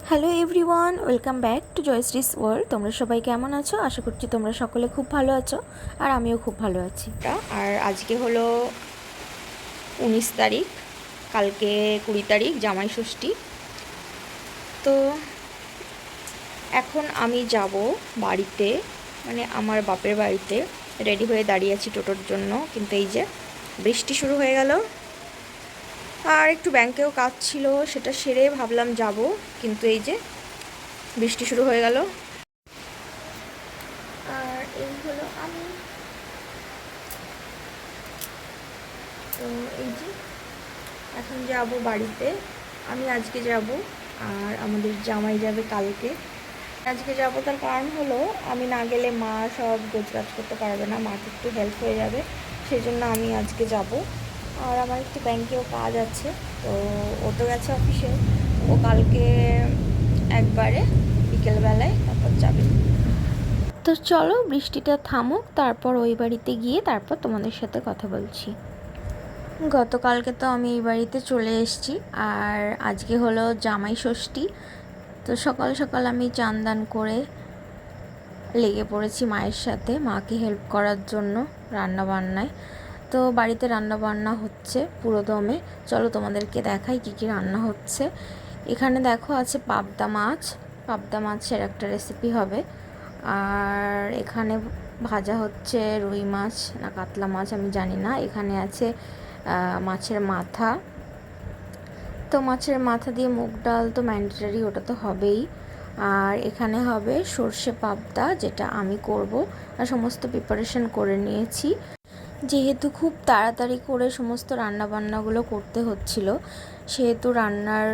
Hello everyone, welcome back to Jayashree's world. তোমরা সবাই কেমন আছো? আশা করছি তোমরা সকলে খুব ভালো আছো, আর আমিও খুব ভালো আছি। আর আজকে হলো 19 তারিখ, কালকে 20 তারিখ, জামাই ষষ্ঠী। তো এখন আমি যাব বাড়িতে, মানে আমার বাপের বাড়িতে। রেডি হয়ে দাঁড়িয়ে আছি টোটোর জন্য, কিন্তু এই যে বৃষ্টি শুরু হয়ে গেল। আর একটু ব্যাংকেও কাজ ছিল, সেটা সেরে ভাবলাম যাব, কিন্তু এই যে বৃষ্টি শুরু হয়ে গেল। আর এই হলো আমি। তো এই যে এখন যাব বাড়িতে। আমি আজকে যাব, আর আমাদের জামাই যাবে কালকে। আজকে যাব তার কারণ হলো, আমি না গেলে মা সব গোছগাছ করতে পারবে না, মাকে একটু হেল্প হয়ে যাবে, সেই জন্য আমি আজকে যাব। আর আমার একটু ব্যাংকেও কাজ আছে, তো ও তো গেছে অফিসে, ও কালকে একবারে বিকেলবেলায় তারপর যাবে। তো চলো বৃষ্টিটা থামুক, তারপর ওই বাড়িতে গিয়ে তারপর তোমাদের সাথে কথা বলছি। গতকালকে তো আমি এই বাড়িতে চলে এসেছি, আর আজকে হলো জামাই ষষ্ঠী। তো সকাল সকাল আমি চান দান করে লেগে পড়েছি মায়ের সাথে, মাকে হেল্প করার জন্য রান্না বান্নায়। তো বাড়িতে রান্না বান্না হচ্ছে পুরো দমে। চলো তোমাদেরকে দেখাই কী কী রান্না হচ্ছে। এখানে দেখো আছে পাবদা মাছ, পাবদা মাছের একটা রেসিপি হবে। আর এখানে ভাজা হচ্ছে রুই মাছ না কাতলা মাছ আমি জানি না। এখানে আছে মাছের মাথা। তো মাছের মাথা দিয়ে মুগ ডাল তো ম্যান্ডেটরি, ওটা তো হবেই। আর এখানে হবে সর্ষে পাবদা, যেটা আমি করব, আর সমস্ত প্রিপারেশন করে নিয়েছি। যেহেতু খুব তাড়াতাড়ি করে সমস্ত রান্নাবান্নাগুলো করতে হচ্ছিল, সেহেতু রান্নার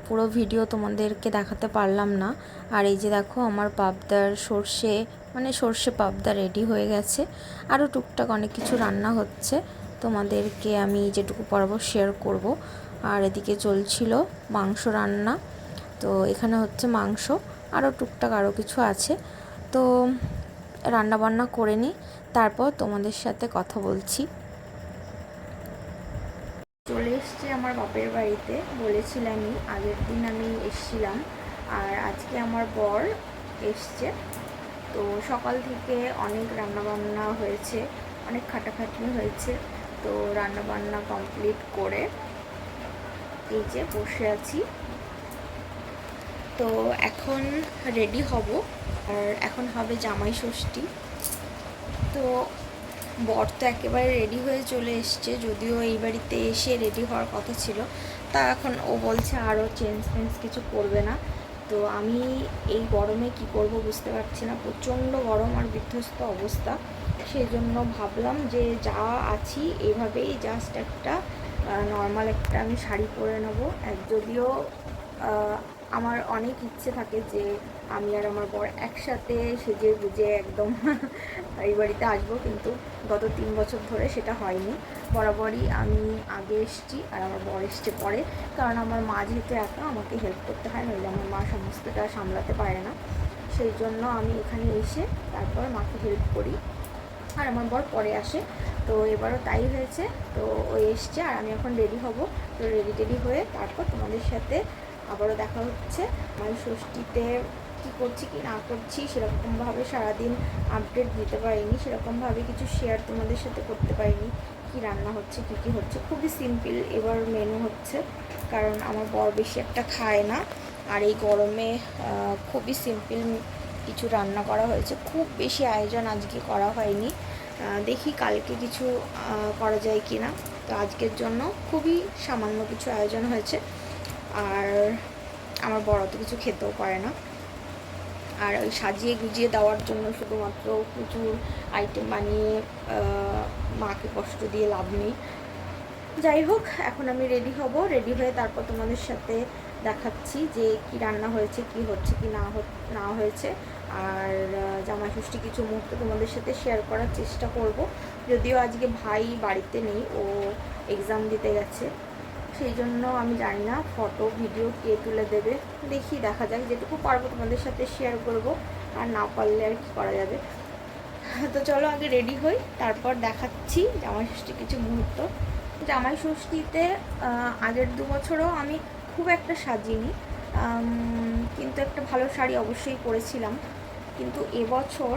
পুরো ভিডিও তোমাদেরকে দেখাতে পারলাম না। আর এই যে দেখো আমার পাবদার সর্ষে পাবদা রেডি হয়ে গেছে। আরও টুকটাক অনেক কিছু রান্না হচ্ছে, তোমাদেরকে আমি যেটুকু পারবো শেয়ার করব। আর এদিকে চলছিল মাংস রান্না, তো এখানে হচ্ছে মাংস, আরও টুকটাক আরও কিছু আছে। তো রান্না বান্না করে নিই, তারপর তোমাদের সাথে কথা বলছি। চলে এসছি আমার বাপের বাড়িতে, বলেছিলামই আগের দিন আমি এসছিলাম। আর আজকে আমার বর এসছে। তো সকাল থেকে অনেক রান্নাবান্না হয়েছে, অনেক খাটাখাটনি হয়েছে। তো রান্নাবান্না কমপ্লিট করে এই যে বসে আছি। তো এখন রেডি হব, আর এখন হবে জামাই ষষ্ঠী। তো বর তো একেবারে রেডি হয়ে চলে এসছে, যদিও এই বাড়িতে এসে রেডি হওয়ার কথা ছিল। তা এখন ও বলছে আরও চেঞ্জ কিছু করবে না। তো আমি এই গরমে কি করব বুঝতে পারছি না, প্রচণ্ড গরম আর বিধ্বস্ত অবস্থা। সেই জন্য ভাবলাম যে যা আছি এভাবেই জাস্ট একটা নর্মাল একটা আমি শাড়ি পরে নেবো। যদিও আমার অনেক ইচ্ছে থাকে যে আমি আর আমার বর একসাথে সেজে গুজে একদম এই বাড়িতে আসবো, কিন্তু গত 3 বছর ধরে সেটা হয়নি। বরাবরই আমি আগে এসছি আর আমার বর এসছে পরে, কারণ আমার মা যেহেতু একা, আমাকে হেল্প করতে হয়, নইলে আমার মা সমস্তটা সামলাতে পারে না। সেই জন্য আমি এখানে এসে তারপর মাকে হেল্প করি, আর আমার বর পরে আসে। তো এবারও তাই হয়েছে। তো ও এসছে আর আমি এখন রেডি হব। তো রেডি হয়ে তারপর তোমাদের সাথে আবারও দেখা হচ্ছে। আমি ষষ্ঠীতে কী করছি কি না করছি সেরকমভাবে সারাদিন আপডেট দিতে পারিনি, সেরকমভাবে কিছু শেয়ার তোমাদের সাথে করতে পারিনি। কি রান্না হচ্ছে, কী কী হচ্ছে, খুবই সিম্পল এবার মেনু হচ্ছে, কারণ আমার বর বেশি একটা খায় না। আর এই গরমে খুবই সিম্পল কিছু রান্না করা হয়েছে, খুব বেশি আয়োজন আজকে করা হয়নি। দেখি কালকে কিছু করা যায় কি না। তো আজকের জন্য খুবই সামান্য কিছু আয়োজন হয়েছে, আর আমার বড় তো কিছু খেতেও পারে না। আর ওই সাজিয়ে গুজিয়ে দেওয়ার জন্য শুধুমাত্র প্রচুর আইটেম বানিয়ে মাকে কষ্ট দিয়ে লাভ নেই। যাই হোক, এখন আমি রেডি হব, রেডি হয়ে তারপর তোমাদের সাথে দেখাচ্ছি যে কি রান্না হয়েছে, কি হচ্ছে কি না হয়েছে। আর জামাই ষষ্ঠী কিছু মুহূর্ত তোমাদের সাথে শেয়ার করার চেষ্টা করব। যদিও আজকে ভাই বাড়িতে নেই, ও এক্সাম দিতে গেছে, সেই জন্য আমি জানি না ফটো ভিডিও কে তুলে দেবে। দেখা যাক, যেটুকু পারবো তোমাদের সাথে শেয়ার করব, আর না পারলে আর কি করা যাবে। তো চলো আগে রেডি হই, তারপর দেখাচ্ছি জামাই ষষ্ঠী কিছু মুহূর্ত। জামাই ষষ্ঠীতে আগের 2 বছরও আমি খুব একটা সাজিনি, কিন্তু একটা ভালো শাড়ি অবশ্যই পরেছিলাম। কিন্তু এবছর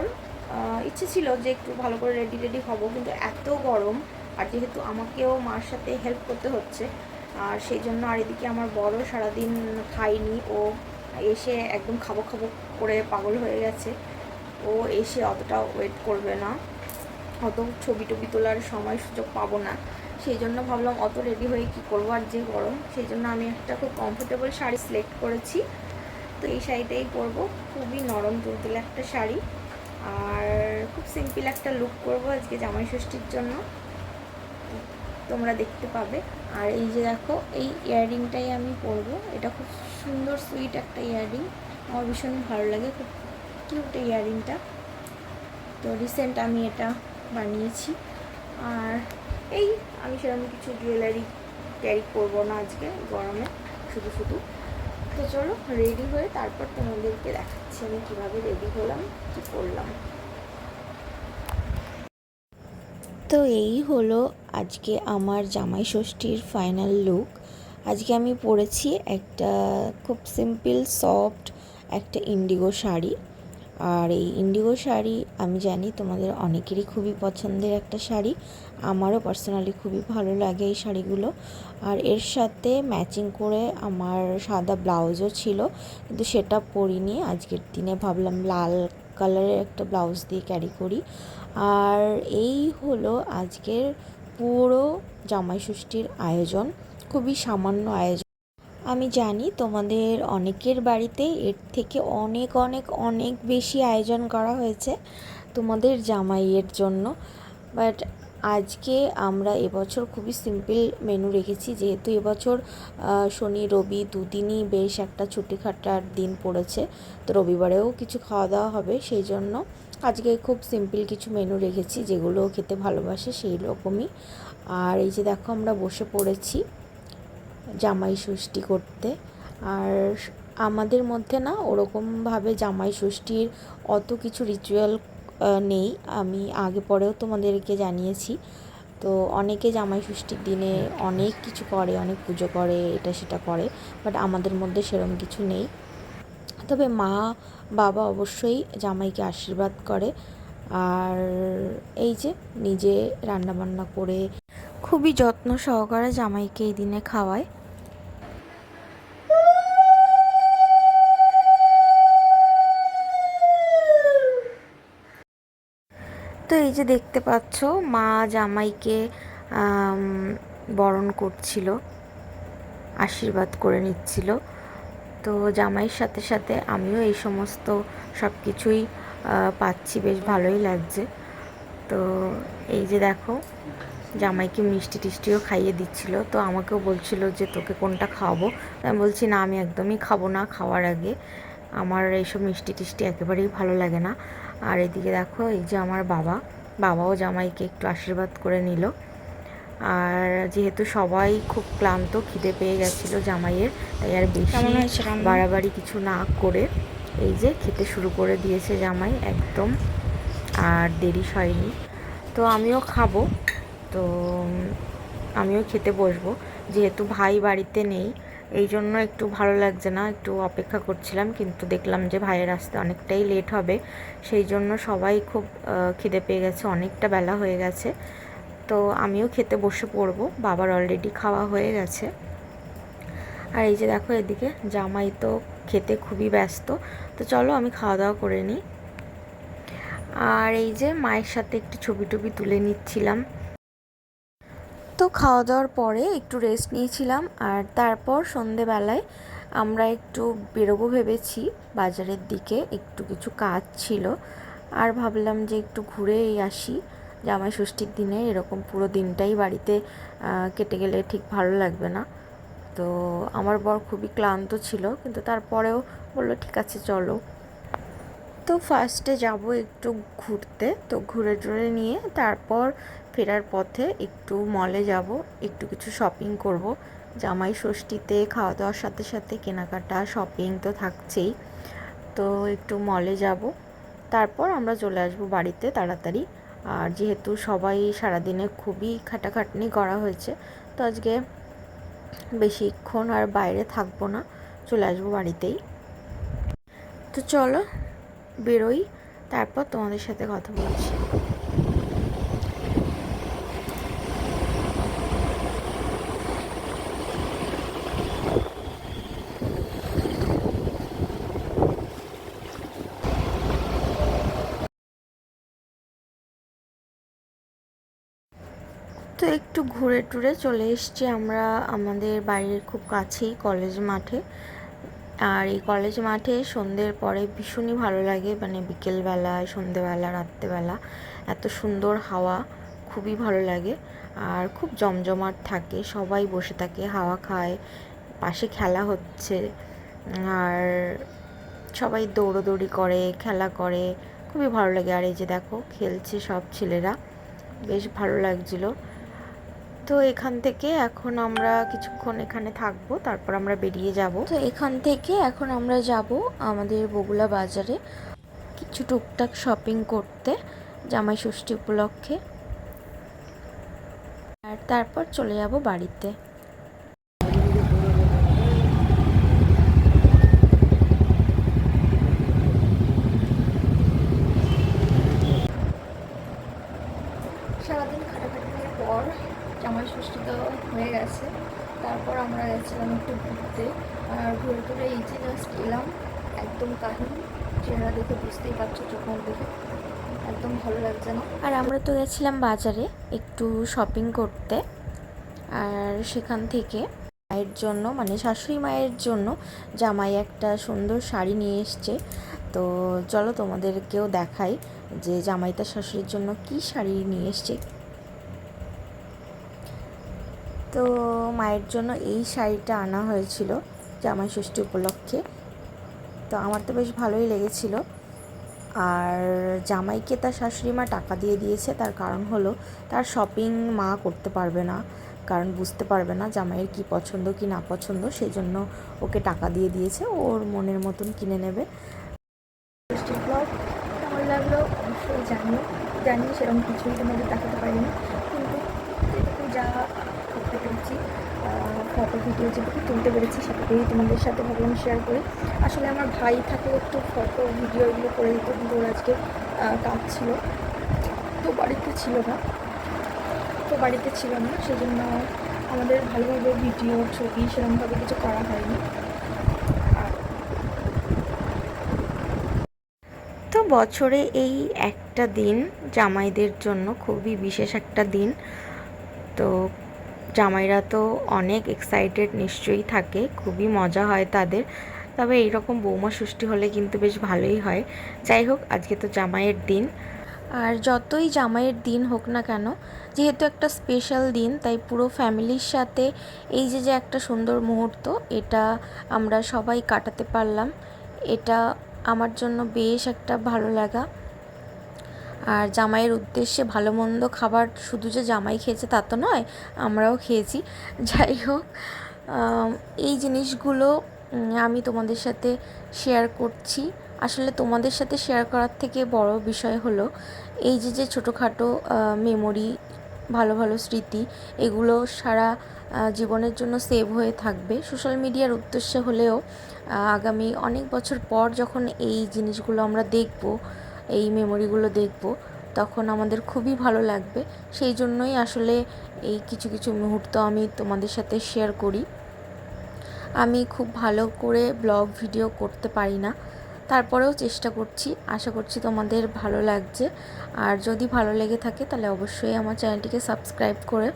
ইচ্ছে ছিল যে একটু ভালো করে রেডি হব, কিন্তু এত গরম, আর যেহেতু আমাকেও মার সাথে হেল্প করতে হচ্ছে, আর সেই জন্য আর এদিকে আমার বড় সারাদিন খায়নি, ও এসে একদম খাবো খাবো করে পাগল হয়ে গেছে। ও এসে অতটা ওয়েট করবে না, অত ছবি টবি তোলার সময় সুযোগ পাবো না, সেই জন্য ভাবলাম অত রেডি হয়ে কি করবো, আর যে গরম, সেই জন্য আমি একটা খুব কমফোর্টেবল শাড়ি সিলেক্ট করেছি। তো এই শাড়িটাই পরবো, খুবই নরম তুলতুলে একটা শাড়ি, আর খুব সিম্পল একটা লুক করবো আজকে জামাই ষষ্ঠীর জন্য, তোমরা দেখতে পাবে। আর এই যে দেখো, এই ইয়াররিংটাই আমি পরবো, এটা খুব সুন্দর সুইট একটা ইয়াররিং, আমার ভীষণ ভালো লাগে, খুব কিউট এই ইয়াররিংটা। তো রিসেন্ট আমি এটা বানিয়েছি। আর এই আমি সেরকম কিছু জুয়েলারি ক্যারি করবো না আজকে গরমে, শুধু শুধু। তো চলো রেডি হয়ে তারপর তোমাদেরকে দেখাচ্ছি আমি কীভাবে রেডি হলাম, কী করলাম। তো এই হলো আজকে আমার জামাই ষষ্ঠীর ফাইনাল লুক। আজকে আমি পরেছি একটা খুব সিম্পল সফট একটা ইন্ডিগো শাড়ি। আর এই ইন্ডিগো শাড়ি আমি জানি তোমাদের অনেকেরই খুবই পছন্দের একটা শাড়ি, আমারও পার্সোনালি খুবই ভালো লাগে এই শাড়িগুলো। আর এর সাথে ম্যাচিং করে আমার সাদা ব্লাউজও ছিল, কিন্তু সেটা পরিনি, আজকের দিনে ভাবলাম লাল কালারের একটা ব্লাউজ দিয়ে ক্যারি করি। আর এই হলো আজকের পুরো জামাই ষষ্ঠীর আয়োজন, খুবই সামান্য আয়োজন। আমি জানি তোমাদের অনেকের বাড়িতে এর থেকে অনেক অনেক অনেক বেশি আয়োজন করা হয়েছে তোমাদের জামাইয়ের জন্য, বাট আজকে আমরা এবছর খুবই সিম্পল মেনু রেখেছি, যেহেতু এবছর শনি রবি দুদিনই বেশ একটা ছুটি খাটার দিন পড়েছে, তো রবিবারেও কিছু খাওয়া দাওয়া হবে, সেই জন্য আজকে খুব সিম্পল কিছু মেনু রেখেছি, যেগুলো খেতে ভালোবাসে সেই রকমই। আর এই যে দেখো আমরা বসে পড়েছি জামাই ষষ্ঠী করতে। আর আমাদের মধ্যে না ওরকমভাবে জামাই ষষ্ঠীর অত কিছু রিচুয়াল নেই, আমি আগে পরেও তোমাদেরকে জানিয়েছি। তো অনেকে জামাই ষষ্ঠীর দিনে অনেক কিছু করে, অনেক পুজো করে, এটা সেটা করে, বাট আমাদের মধ্যে সেরকম কিছু নেই। তবে মা বাবা অবশ্যই জামাইকে আশীর্বাদ করে, আর এই যে নিজে রান্নাবান্না করে খুবই যত্ন সহকারে জামাইকে এই দিনে খাওয়ায়। তো এই যে দেখতে পাচ্ছ মা জামাইকে বরণ করছিল, আশীর্বাদ করে নিচ্ছিল। তো জামাইয়ের সাথে সাথে আমিও এই সমস্ত সব কিছুই পাচ্ছি, বেশ ভালোই লাগছে। তো এই যে দেখো জামাইকে মিষ্টি টিষ্টিও খাইয়ে দিচ্ছিল, তো আমাকেও বলছিল যে তোকে কোনটা খাওয়াবো, আমি বলছি না আমি একদমই খাবো না, খাওয়ার আগে আমার এইসব মিষ্টি টিষ্টি একেবারেই ভালো লাগে না। আর এদিকে দেখো এই যে আমার বাবাও জামাইকে একটু আশীর্বাদ করে নিল। আর যেহেতু সবাই খুব ক্লান্ত, খিদে পেয়ে গেছিলো জামাইয়ের, তাই আর বেশি বাড়াবাড়ি কিছু না করে এই যে খেতে শুরু করে দিয়েছে জামাই একদম, আর দেরি হয়নি। তো আমিও খাবো, তো আমিও খেতে বসবো, যেহেতু ভাই বাড়িতে নেই এই জন্য একটু ভালো লাগছে না, একটু অপেক্ষা করছিলাম, কিন্তু দেখলাম যে ভাইয়ের আসতে অনেকটাই লেট হবে, সেই জন্য সবাই খুব খিদে পেয়ে গেছে, অনেকটা বেলা হয়ে গেছে। তো আমিও খেতে বসে পড়বো, বাবার অলরেডি খাওয়া হয়ে গেছে। আর এই যে দেখো এদিকে জামাই তো খেতে খুবই ব্যস্ত, তো চলো আমি খাওয়া দাওয়া করে নিই। আর এই যে মায়ের সাথে একটু ছবি টবি তুলে নিচ্ছিলাম। তো খাওয়া দাওয়ার পরে একটু রেস্ট নিয়েছিলাম, আর তারপর সন্ধেবেলায় আমরা একটু বেরোবো ভেবেছি বাজারের দিকে, একটু কিছু কাজ ছিল, আর ভাবলাম যে একটু ঘুরেই আসি। জামাই ষষ্ঠীর দিনে এরকম পুরো দিনটাই বাড়িতে কেটে গেলে ঠিক ভালো লাগবে না। তো আমার বর খুবই ক্লান্ত ছিল, কিন্তু তারপরেও বললো ঠিক আছে চলো। তো ফার্স্টে যাব একটু ঘুরতে, তো ঘুরে টুরে নিয়ে তারপর ফেরার পথে একটু মলে যাব, একটু কিছু শপিং করব। জামাই ষষ্ঠীতে খাওয়া দাওয়ার সাথে সাথে কেনাকাটা শপিং তো থাকছেই, তো একটু মলে যাব, তারপর আমরা চলে আসব বাড়িতে তাড়াতাড়ি। আর যেহেতু সবাই সারাদিনে খুবই খাটাখাটনি করা হয়েছে, তো আজকে বেশিক্ষণ আর বাইরে থাকবো না, চলে আসবো বাড়িতেই। তো চলো বেরোই, তারপর তোমাদের সাথে কথা বলছি। তো একটু ঘুরে টুরে চলে এসেছি আমরা আমাদের বাড়ির খুব কাছেই কলেজ মাঠে। আর এই কলেজ মাঠে সন্ধ্যের পরে ভীষণই ভালো লাগে, মানে বিকেলবেলা, সন্ধ্যেবেলা, রাত্রেবেলা এত সুন্দর হাওয়া, খুবই ভালো লাগে। আর খুব জমজমাট থাকে, সবাই বসে থাকে, হাওয়া খায়, পাশে খেলা হচ্ছে, আর সবাই দৌড়োদৌড়ি করে, খেলা করে, খুবই ভালো লাগে। আর এই যে দেখো খেলছে সব ছেলেরা, বেশ ভালো লাগছিলো। তো এখান থেকে এখন আমরা কিছুক্ষণ এখানে থাকবো, তারপর আমরা বেরিয়ে যাব। তো এখান থেকে এখন আমরা যাব আমাদের বগুলা বাজারে কিছু টুকটাক শপিং করতে জামাই ষষ্ঠী উপলক্ষে, আর তারপর চলে যাব বাড়িতে। সারাদিন খাটাখাটির পর জামাই ষষ্ঠী তো হয়ে গেছে, তারপর আমরা গেছিলাম একটু ঘুরতে। আর ঘুরে ঘুরে এই যে জাস্ট এলাম, একদম কাহিনী চেহারা দেখে বুঝতেই পারছো, যখন দেখে একদম ভালো লাগছে না। আর আমরা তো গেছিলাম বাজারে একটু শপিং করতে, আর সেখান থেকে মায়ের জন্য, মানে শাশুড়ি মায়ের জন্য জামাই একটা সুন্দর শাড়ি নিয়ে এসছে। তো চলো তোমাদেরকেও দেখাই যে জামাই তার শাশুড়ির জন্য কি শাড়ি নিয়ে এসছে। তো মায়ের জন্য এই শাড়িটা আনা হয়েছিল জামাই ষষ্ঠী উপলক্ষে, তো আমার তো বেশ ভালোই লেগেছিল। আর জামাইকে তার শাশুড়ি মা টাকা দিয়ে দিয়েছে, তার কারণ হলো তার শপিং মা করতে পারবে না, কারণ বুঝতে পারবে না জামাইয়ের কি পছন্দ কি না পছন্দ, সেই জন্য ওকে টাকা দিয়ে দিয়েছে, ওর মনের মতন কিনে নেবে। ব্লগ কেমন লাগলো অবশ্যই জানি সেরকম কিছুই তোমাদের দেখাতে পারিনি, কিন্তু যেটুকু যা করতে পেরেছি, ফটো ভিডিও যেটুকু তুলতে পেরেছি সেটুকুই তোমাদের সাথে ভাবলাম শেয়ার করি। আসলে আমার ভাই থাকলে একটু ফটো ভিডিও এগুলো করে দিত, কিন্তু ওর আজকে কাজ ছিল, তো বাড়িতে ছিল না, সেই জন্য আমাদের ভালোভাবে ভিডিও ছবি সেরকমভাবে কিছু করা হয়নি। তো বছরে এই একটা দিন জামাইদের জন্য খুবই বিশেষ একটা দিন। তো জামাইরা তো অনেক এক্সাইটেড নিশ্চয়ই থাকে, খুবই মজা হয় তাদের। তবে এইরকম বৌমা ষষ্ঠী হলে কিন্তু বেশ ভালোই হয়। যাই হোক, আজকে তো জামাইয়ের দিন, আর যতই জামাইয়ের দিন হোক না কেন, যেহেতু একটা স্পেশাল দিন, তাই পুরো ফ্যামিলির সাথে এই যে একটা সুন্দর মুহূর্ত, এটা আমরা সবাই কাটাতে পারলাম, এটা আমার জন্য বেশ একটা ভালো লাগা। আর জামাইয়ের উদ্দেশ্যে ভালো মন্দ খাবার শুধু যে জামাই খেয়েছে তা তো নয়, আমরাও খেয়েছি। যাই হোক, এই জিনিসগুলো আমি তোমাদের সাথে শেয়ার করছি। আসলে তোমাদের সাথে শেয়ার করার থেকে বড় বিষয় হলো এই যে ছোটোখাটো মেমোরি, ভালো ভালো স্মৃতি, এগুলো সারা জীবনের জন্য সেভ হয়ে থাকবে। সোশ্যাল মিডিয়ার উদ্দেশ্যে হলেও আগামী অনেক বছর পর যখন এই জিনিসগুলো আমরা দেখব, এই মেমোরিগুলো দেখব, তখন আমাদের খুবই ভালো লাগবে। সেই জন্যই আসলে এই কিছু কিছু মুহূর্ত আমি তোমাদের সাথে শেয়ার করি। আমি খুব ভালো করে ব্লগ ভিডিও করতে পারি না, তারপরেও চেষ্টা করছি, আশা করছি তোমাদের ভালো লাগছে। আর যদি ভালো লেগে থাকে তাহলে অবশ্যই আমার চ্যানেলটিকে সাবস্ক্রাইব করে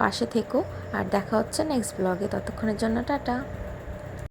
পাশে থেকো। আর দেখা হচ্ছে নেক্সট ব্লগে, ততক্ষণের জন্য টাটা।